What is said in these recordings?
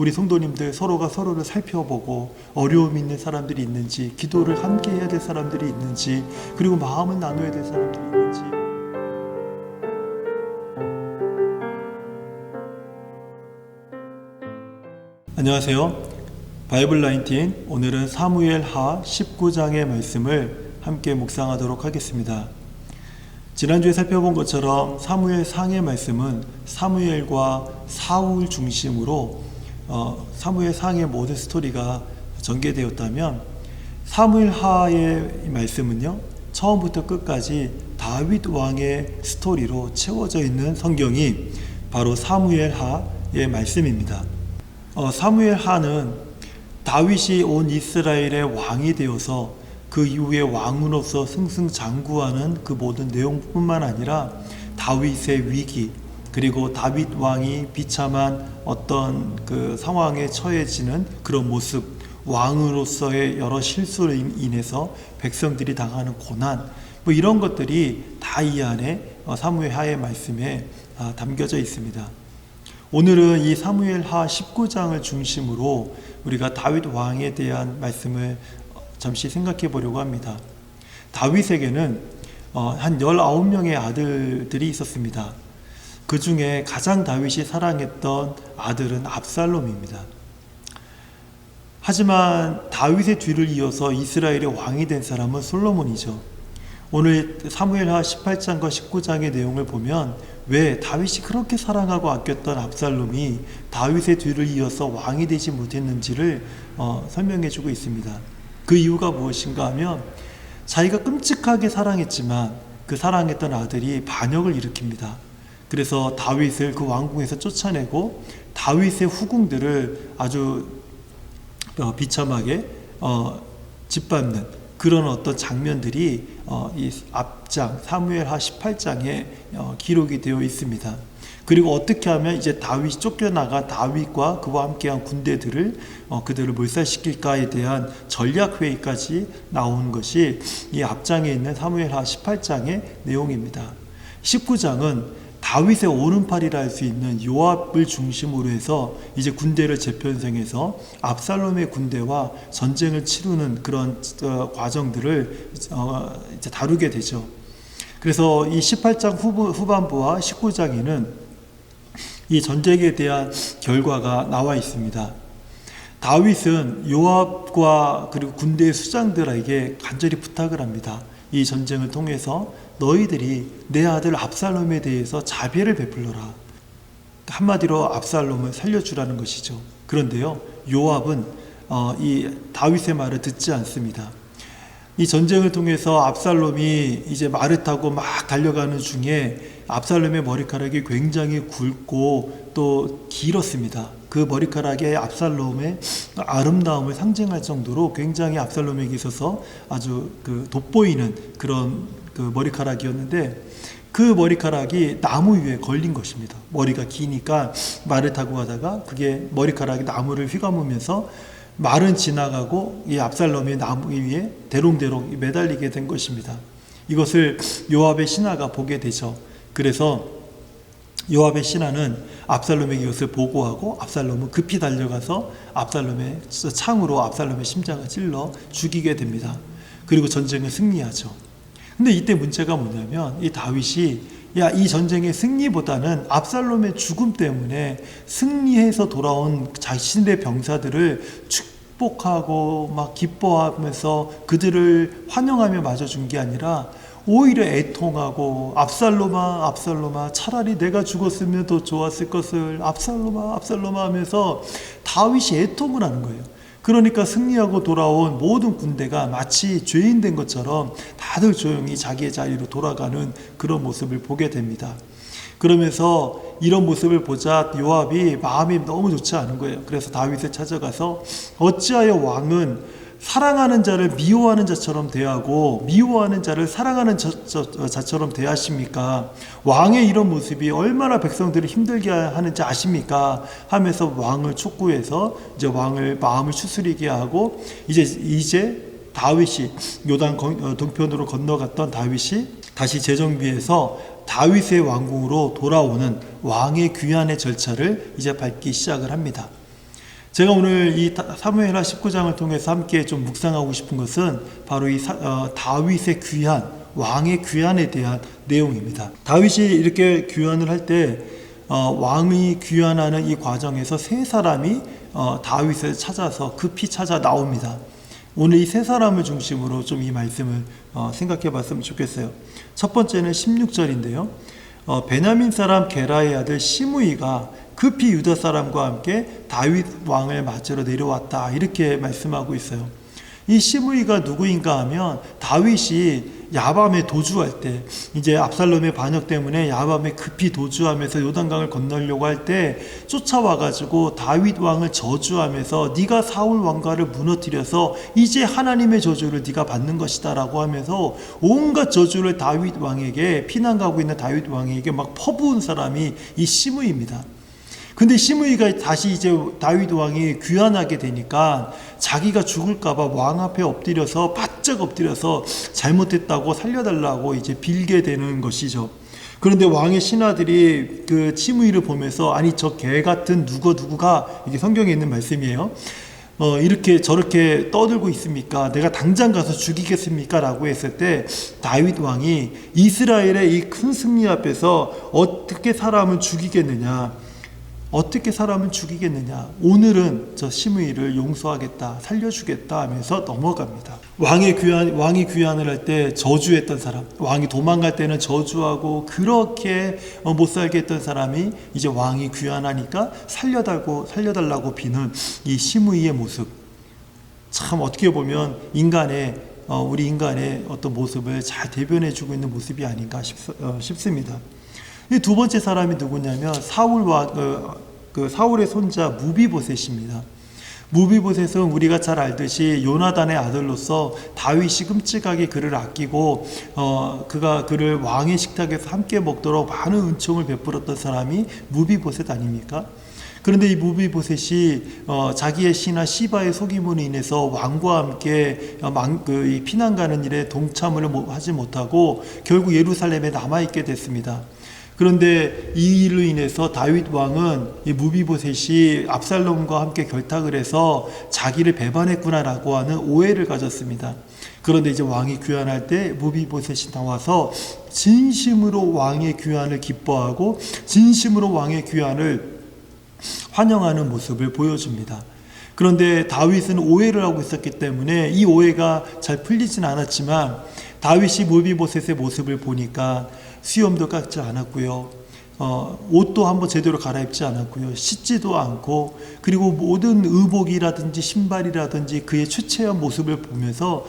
우리 성도님들 서로가 서로를 살펴보고 어려움 있는 사람들이 있는지, 기도를 함께 해야 될 사람들이 있는지, 그리고 마음을 나눠야 될 사람들이 있는지. 안녕하세요. 바이블 19, 오늘은 사무엘하 19장의 말씀을 함께 묵상하도록 하겠습니다. 지난주에 살펴본 것처럼 사무엘상의 말씀은 사무엘과 사울 중심으로 사무엘상의 모든 스토리가 전개되었다면, 사무엘하의 말씀은요, 처음부터 끝까지 다윗 왕의 스토리로 채워져 있는 성경이 바로 사무엘하의 말씀입니다. 사무엘하는 다윗이 온 이스라엘의 왕이 되어서 그 이후에 왕으로서 승승장구하는 그 모든 내용뿐만 아니라 다윗의 위기, 그리고 다윗 왕이 비참한 어떤 그 상황에 처해지는 그런 모습, 왕으로서의 여러 실수로 인해서 백성들이 당하는 고난, 이런 것들이 다 이 안에 사무엘하의 말씀에 담겨져 있습니다. 오늘은 이 사무엘하 19장을 중심으로 우리가 다윗 왕에 대한 말씀을 잠시 생각해 보려고 합니다. 다윗에게는 한 19명의 아들들이 있었습니다. 그 중에 가장 다윗이 사랑했던 아들은 압살롬입니다. 하지만 다윗의 뒤를 이어서 이스라엘의 왕이 된 사람은 솔로몬이죠. 오늘 사무엘하 18장과 19장의 내용을 보면 왜 다윗이 그렇게 사랑하고 아꼈던 압살롬이 다윗의 뒤를 이어서 왕이 되지 못했는지를 설명해 주고 있습니다. 그 이유가 무엇인가 하면, 자기가 끔찍하게 사랑했지만 그 사랑했던 아들이 반역을 일으킵니다. 그래서 다윗을 그 왕궁에서 쫓아내고 다윗의 후궁들을 아주 비참하게 짓밟는 그런 어떤 장면들이 이 앞장 사무엘하 18장에 기록이 되어 있습니다. 그리고 어떻게 하면 이제 다윗이 쫓겨나가 다윗과 그와 함께한 군대들을 그들을 몰살시킬까에 대한 전략 회의까지 나온 것이 이 앞장에 있는 사무엘하 18장의 내용입니다. 19장은 다윗의 오른팔이라 할 수 있는 요압을 중심으로 해서 이제 군대를 재편성해서 압살롬의 군대와 전쟁을 치르는 그런 과정들을 이제 다루게 되죠. 그래서 이 18장 후반부와 19장에는 이 전쟁에 대한 결과가 나와 있습니다. 다윗은 요압과 그리고 군대의 수장들에게 간절히 부탁을 합니다. 이 전쟁을 통해서 너희들이 내 아들 압살롬에 대해서 자비를 베풀러라. 한마디로 압살롬을 살려주라는 것이죠. 그런데요, 요압은 이 다윗의 말을 듣지 않습니다. 이 전쟁을 통해서 압살롬이 이제 말을 타고 막 달려가는 중에 압살롬의 머리카락이 굉장히 굵고 또 길었습니다. 그 머리카락에 압살롬의 아름다움을 상징할 정도로 굉장히 압살롬에게 있어서 아주 돋보이는 그런 머리카락이었는데, 그 머리카락이 나무 위에 걸린 것입니다. 머리가 기니까 말을 타고 가다가 그게 머리카락이 나무를 휘감으면서 말은 지나가고 이 압살롬이 나무 위에 대롱대롱 매달리게 된 것입니다. 이것을 요압의 신하가 보게 되죠. 그래서 요압의 신하는 압살롬에게 이것을 보고하고 압살롬은 급히 달려가서 압살롬의 창으로 압살롬의 심장을 찔러 죽이게 됩니다. 그리고 전쟁을 승리하죠. 근데 이때 문제가 뭐냐면, 이 다윗이 이 전쟁의 승리보다는 압살롬의 죽음 때문에 승리해서 돌아온 자신의 병사들을 축복하고 막 기뻐하면서 그들을 환영하며 맞아준 게 아니라 오히려 애통하고 압살롬아 압살롬아 차라리 내가 죽었으면 더 좋았을 것을 압살롬아 압살롬아 하면서 다윗이 애통을 하는 거예요. 그러니까 승리하고 돌아온 모든 군대가 마치 죄인 된 것처럼 다들 조용히 자기의 자리로 돌아가는 그런 모습을 보게 됩니다. 그러면서 이런 모습을 보자 요압이 마음이 너무 좋지 않은 거예요. 그래서 다윗을 찾아가서 어찌하여 왕은 사랑하는 자를 미워하는 자처럼 대하고 미워하는 자를 사랑하는 자처럼 대하십니까? 왕의 이런 모습이 얼마나 백성들을 힘들게 하는지 아십니까? 하면서 왕을 촉구해서 이제 왕을 마음을 추스리게 하고 이제 다윗이 요단 동편으로 건너갔던 다윗이 다시 재정비해서 다윗의 왕궁으로 돌아오는 왕의 귀환의 절차를 이제 밟기 시작을 합니다. 제가 오늘 이 사무엘하 19장을 통해서 함께 좀 묵상하고 싶은 것은 바로 이 다윗의 귀환, 왕의 귀환에 대한 내용입니다. 다윗이 이렇게 귀환을 할 때 왕이 귀환하는 이 과정에서 세 사람이 다윗을 찾아서 급히 찾아 나옵니다. 오늘 이 세 사람을 중심으로 좀 이 말씀을 생각해 봤으면 좋겠어요. 첫 번째는 16절인데요. 베냐민 사람 게라의 아들 시므이가 급히 유다 사람과 함께 다윗 왕을 맞으러 내려왔다, 이렇게 말씀하고 있어요. 이 시므이가 누구인가 하면 다윗이 야밤에 도주할 때, 이제 압살롬의 반역 때문에 야밤에 급히 도주하면서 요단강을 건너려고 할 때 쫓아와가지고 다윗 왕을 저주하면서 네가 사울 왕가를 무너뜨려서 이제 하나님의 저주를 네가 받는 것이다 라고 하면서 온갖 저주를 다윗 왕에게, 피난 가고 있는 다윗 왕에게 막 퍼부은 사람이 이 시므이입니다. 근데 시므이가 다시 이제 다윗 왕이 귀환하게 되니까 자기가 죽을까봐 왕 앞에 엎드려서 바짝 엎드려서 잘못했다고 살려달라고 이제 빌게 되는 것이죠. 그런데 왕의 신하들이 그 시므이를 보면서 아니 저 개 같은 누구가, 이게 성경에 있는 말씀이에요. 이렇게 저렇게 떠들고 있습니까? 내가 당장 가서 죽이겠습니까? 라고 했을 때 다윗 왕이 이스라엘의 이 큰 승리 앞에서 어떻게 사람을 죽이겠느냐, 오늘은 저 시므이를 용서하겠다, 살려주겠다 하면서 넘어갑니다. 왕이 귀환을 할 때 저주했던 사람, 왕이 도망갈 때는 저주하고 그렇게 못 살게 했던 사람이 이제 왕이 귀환하니까 살려달라고 비는 이 시므이의 모습, 참 어떻게 보면 우리 인간의 어떤 모습을 잘 대변해주고 있는 모습이 아닌가 싶습니다. 두 번째 사람이 누구냐면 사울의 손자 무비보셋입니다. 무비보셋은 우리가 잘 알듯이 요나단의 아들로서 다윗이 끔찍하게 그를 아끼고 그가 그를 왕의 식탁에서 함께 먹도록 많은 은총을 베풀었던 사람이 무비보셋 아닙니까? 그런데 이 무비보셋이 자기의 신하 시바의 속임으로 인해서 왕과 함께 이 피난 가는 일에 동참을 하지 못하고 결국 예루살렘에 남아있게 됐습니다. 그런데 이 일로 인해서 다윗 왕은 이 무비보셋이 압살롬과 함께 결탁을 해서 자기를 배반했구나라고 하는 오해를 가졌습니다. 그런데 이제 왕이 귀환할 때 무비보셋이 나와서 진심으로 왕의 귀환을 기뻐하고 진심으로 왕의 귀환을 환영하는 모습을 보여줍니다. 그런데 다윗은 오해를 하고 있었기 때문에 이 오해가 잘 풀리진 않았지만 다윗이 무비보셋의 모습을 보니까 수염도 깎지 않았고요, 옷도 한번 제대로 갈아입지 않았고요, 씻지도 않고, 그리고 모든 의복이라든지 신발이라든지 그의 추체한 모습을 보면서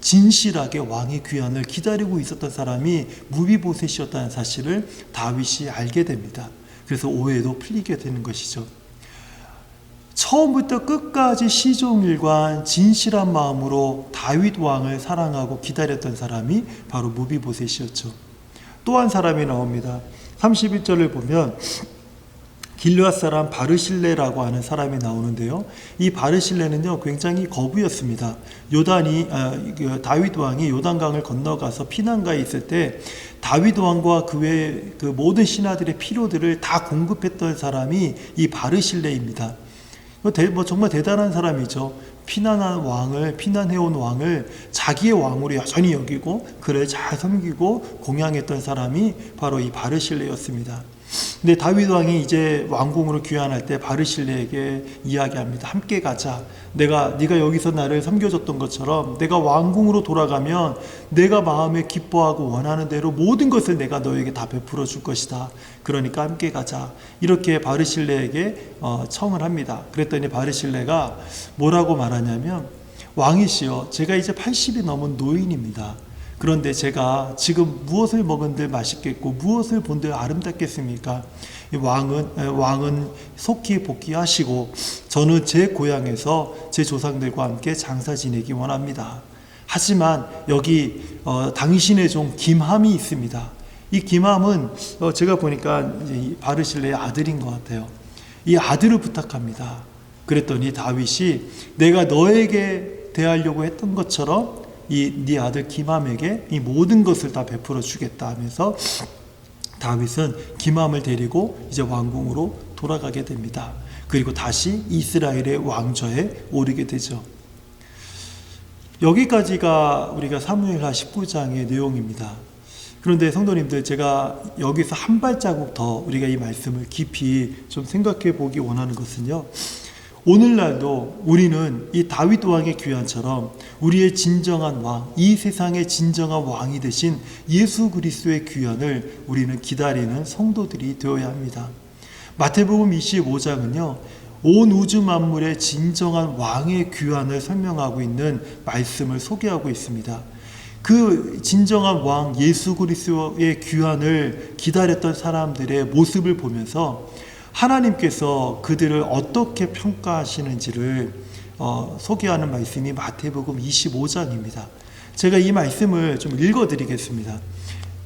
진실하게 왕의 귀환을 기다리고 있었던 사람이 무비보셋이었다는 사실을 다윗이 알게 됩니다. 그래서 오해도 풀리게 되는 것이죠. 처음부터 끝까지 시종일관 진실한 마음으로 다윗 왕을 사랑하고 기다렸던 사람이 바로 무비보셋이었죠. 또 한 사람이 나옵니다. 31절을 보면 길르앗 사람 바르실레라고 하는 사람이 나오는데요. 이 바르실레는요 굉장히 거부였습니다. 다윗 왕이 요단강을 건너가서 피난가에 있을 때 다윗 왕과 그 외 그 모든 신하들의 필요들을 다 공급했던 사람이 이 바르실레입니다. 정말 대단한 사람이죠. 피난해온 왕을 자기의 왕으로 여전히 여기고 그를 잘 섬기고 공양했던 사람이 바로 이 바르실레였습니다. 근데 다윗 왕이 이제 왕궁으로 귀환할 때 바르실레에게 이야기합니다. 함께 가자. 네가 여기서 나를 섬겨줬던 것처럼 내가 왕궁으로 돌아가면 내가 마음에 기뻐하고 원하는 대로 모든 것을 내가 너에게 다 베풀어 줄 것이다. 그러니까 함께 가자. 이렇게 바르실레에게 청을 합니다. 그랬더니 바르실레가 뭐라고 말하냐면, 왕이시여, 제가 이제 80이 넘은 노인입니다. 그런데 제가 지금 무엇을 먹은들 맛있겠고 무엇을 본들 아름답겠습니까? 왕은 속히 복귀하시고 저는 제 고향에서 제 조상들과 함께 장사 지내기 원합니다. 하지만 여기 당신의 종 김함이 있습니다. 이 김함은 제가 보니까 바르실레의 아들인 것 같아요. 이 아들을 부탁합니다. 그랬더니 다윗이 내가 너에게 대하려고 했던 것처럼 네 아들 김함에게 이 모든 것을 다 베풀어 주겠다 하면서 다윗은 김함을 데리고 이제 왕궁으로 돌아가게 됩니다. 그리고 다시 이스라엘의 왕좌에 오르게 되죠. 여기까지가 우리가 사무엘하 19장의 내용입니다. 그런데 성도님들, 제가 여기서 한 발자국 더 우리가 이 말씀을 깊이 좀 생각해 보기 원하는 것은요, 오늘날도 우리는 이 다윗 왕의 귀환처럼 우리의 진정한 왕, 이 세상의 진정한 왕이 되신 예수 그리스도의 귀환을 우리는 기다리는 성도들이 되어야 합니다. 마태복음 25장은요, 온 우주 만물의 진정한 왕의 귀환을 설명하고 있는 말씀을 소개하고 있습니다. 그 진정한 왕 예수 그리스도의 귀환을 기다렸던 사람들의 모습을 보면서 하나님께서 그들을 어떻게 평가하시는지를 소개하는 말씀이 마태복음 25장입니다. 제가 이 말씀을 좀 읽어드리겠습니다.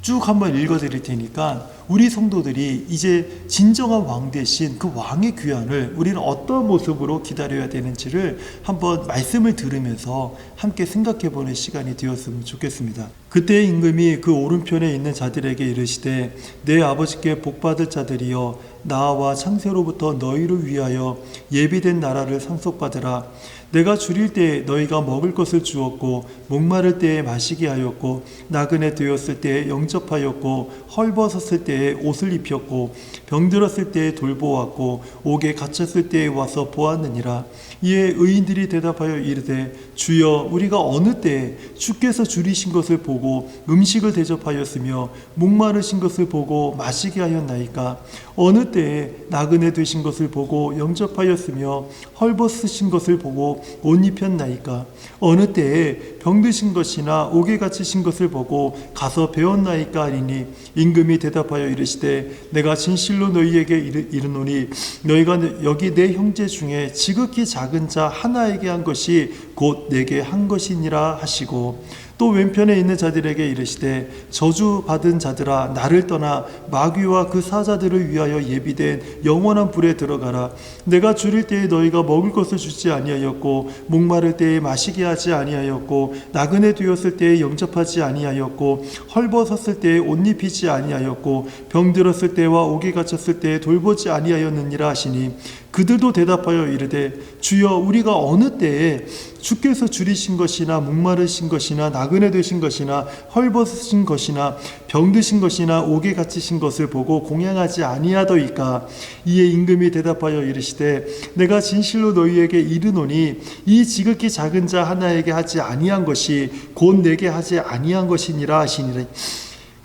쭉 한번 읽어드릴 테니까 우리 성도들이 이제 진정한 왕 대신 그 왕의 귀환을 우리는 어떤 모습으로 기다려야 되는지를 한번 말씀을 들으면서 함께 생각해보는 시간이 되었으면 좋겠습니다. 그때 임금이 그 오른편에 있는 자들에게 이르시되 내 아버지께 복받을 자들이여 나와 창세로부터 너희를 위하여 예비된 나라를 상속받으라. 내가 줄일 때에 너희가 먹을 것을 주었고 목마를 때에 마시게 하였고 나그네 되었을 때에 영접하였고 헐벗었을 때에 옷을 입혔고 병들었을 때에 돌보았고 옥에 갇혔을 때에 와서 보았느니라. 이에 의인들이 대답하여 이르되 주여 우리가 어느 때에 주께서 줄이신 것을 보고 음식을 대접하였으며 목마르신 것을 보고 마시게 하였나이까. 어느 때에 나그네 되신 것을 보고 영접하였으며 헐벗으신 것을 보고 옷 입혔나이까. 어느 때에 병드신 것이나 옥에 갇히신 것을 보고 가서 배웠나이까 하리니 임금이 대답하여 이르시되 내가 진실로 너희에게 이르노니 너희가 여기 내 형제 중에 지극히 작은 자 하나에게 한 것이 곧 내게 한 것이니라 하시고 또 왼편에 있는 자들에게 이르시되 저주받은 자들아 나를 떠나 마귀와 그 사자들을 위하여 예비된 영원한 불에 들어가라. 내가 줄일 때에 너희가 먹을 것을 주지 아니하였고 목마를 때에 마시게 하지 아니하였고 나그네 되었을 때에 영접하지 아니하였고 헐벗었을 때에 옷 입히지 아니하였고 병들었을 때와 옥에 갇혔을 때에 돌보지 아니하였느니라 하시니 그들도 대답하여 이르되 주여 우리가 어느 때에 주께서 줄이신 것이나 목마르신 것이나 나그네 되신 것이나 헐벗으신 것이나 병드신 것이나 옥에 갇히신 것을 보고 공양하지 아니하더이까. 이에 임금이 대답하여 이르시되 내가 진실로 너희에게 이르노니 이 지극히 작은 자 하나에게 하지 아니한 것이 곧 내게 하지 아니한 것이니라 하시니라.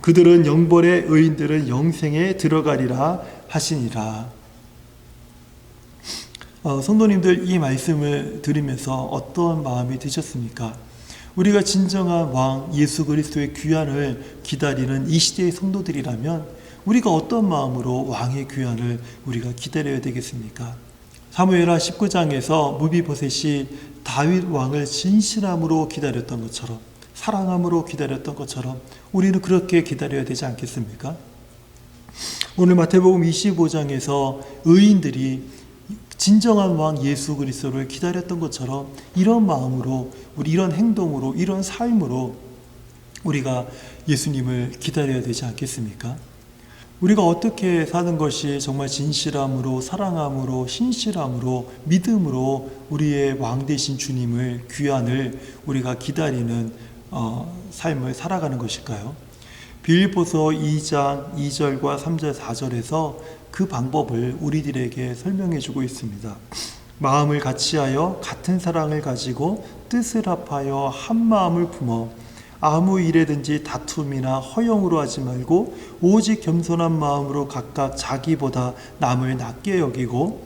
그들은 영벌에 의인들은 영생에 들어가리라 하시니라. 성도님들, 이 말씀을 들으면서 어떤 마음이 드셨습니까? 우리가 진정한 왕 예수 그리스도의 귀환을 기다리는 이 시대의 성도들이라면 우리가 어떤 마음으로 왕의 귀환을 우리가 기다려야 되겠습니까? 사무엘하 19장에서 무비보셋이 다윗 왕을 진실함으로 기다렸던 것처럼, 사랑함으로 기다렸던 것처럼 우리는 그렇게 기다려야 되지 않겠습니까? 오늘 마태복음 25장에서 의인들이 진정한 왕 예수 그리스도를 기다렸던 것처럼 이런 마음으로, 우리 이런 행동으로, 이런 삶으로 우리가 예수님을 기다려야 되지 않겠습니까? 우리가 어떻게 사는 것이 정말 진실함으로, 사랑함으로, 신실함으로, 믿음으로 우리의 왕 되신 주님을, 귀환을 우리가 기다리는 삶을 살아가는 것일까요? 빌립보서 2장 2절과 3절 4절에서 그 방법을 우리들에게 설명해 주고 있습니다. 마음을 같이하여 같은 사랑을 가지고 뜻을 합하여 한 마음을 품어 아무 일에든지 다툼이나 허영으로 하지 말고 오직 겸손한 마음으로 각각 자기보다 남을 낮게 여기고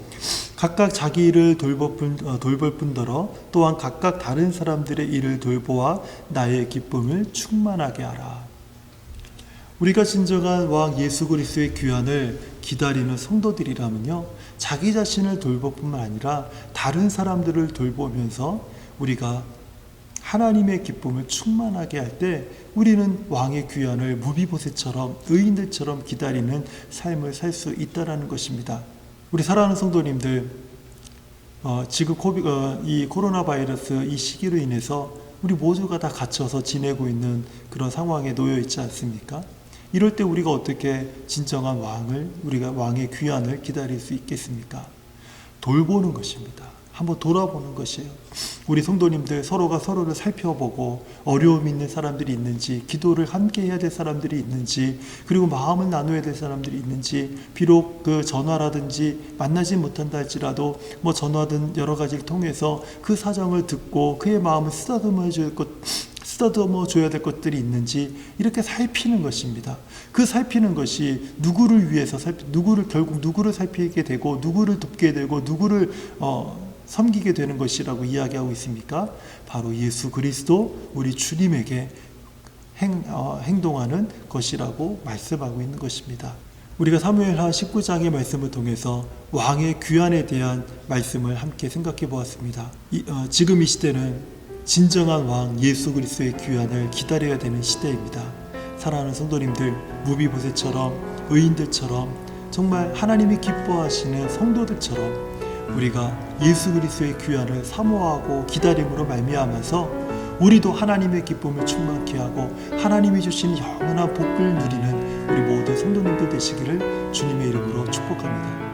각각 자기 일을 돌볼 뿐더러 또한 각각 다른 사람들의 일을 돌보아 나의 기쁨을 충만하게 하라. 우리가 진정한 왕 예수 그리스도의 귀환을 기다리는 성도들이라면요, 자기 자신을 돌볼 뿐만 아니라 다른 사람들을 돌보면서 우리가 하나님의 기쁨을 충만하게 할 때 우리는 왕의 귀환을 무비보셋처럼, 의인들처럼 기다리는 삶을 살 수 있다는 것입니다. 우리 사랑하는 성도님들, 지금 이 코로나 바이러스 이 시기로 인해서 우리 모두가 다 갇혀서 지내고 있는 그런 상황에 놓여 있지 않습니까? 이럴 때 우리가 어떻게 진정한 우리가 왕의 귀환을 기다릴 수 있겠습니까? 돌보는 것입니다. 한번 돌아보는 것이에요. 우리 성도님들 서로가 서로를 살펴보고 어려움 있는 사람들이 있는지, 기도를 함께 해야 될 사람들이 있는지, 그리고 마음을 나눠야 될 사람들이 있는지, 비록 그 전화라든지 만나지 못한다 할지라도 뭐 전화든 여러 가지를 통해서 그 사정을 듣고 그의 마음을 쓰다듬어 줘야 될 것들이 있는지 이렇게 살피는 것입니다. 그 살피는 것이 누구를 위해서 결국 누구를 살피게 되고 누구를 돕게 되고 누구를 섬기게 되는 것이라고 이야기하고 있습니까? 바로 예수 그리스도 우리 주님에게 행동하는 것이라고 말씀하고 있는 것입니다. 우리가 사무엘하 19장의 말씀을 통해서 왕의 귀환에 대한 말씀을 함께 생각해 보았습니다. 지금 이 시대는 진정한 왕 예수 그리스도의 귀환을 기다려야 되는 시대입니다. 사랑하는 성도님들, 무비보셋처럼 의인들처럼 정말 하나님이 기뻐하시는 성도들처럼 우리가 예수 그리스도의 귀환을 사모하고 기다림으로 말미암아서 우리도 하나님의 기쁨을 충만케 하고 하나님이 주신 영원한 복을 누리는 우리 모든 성도님들 되시기를 주님의 이름으로 축복합니다.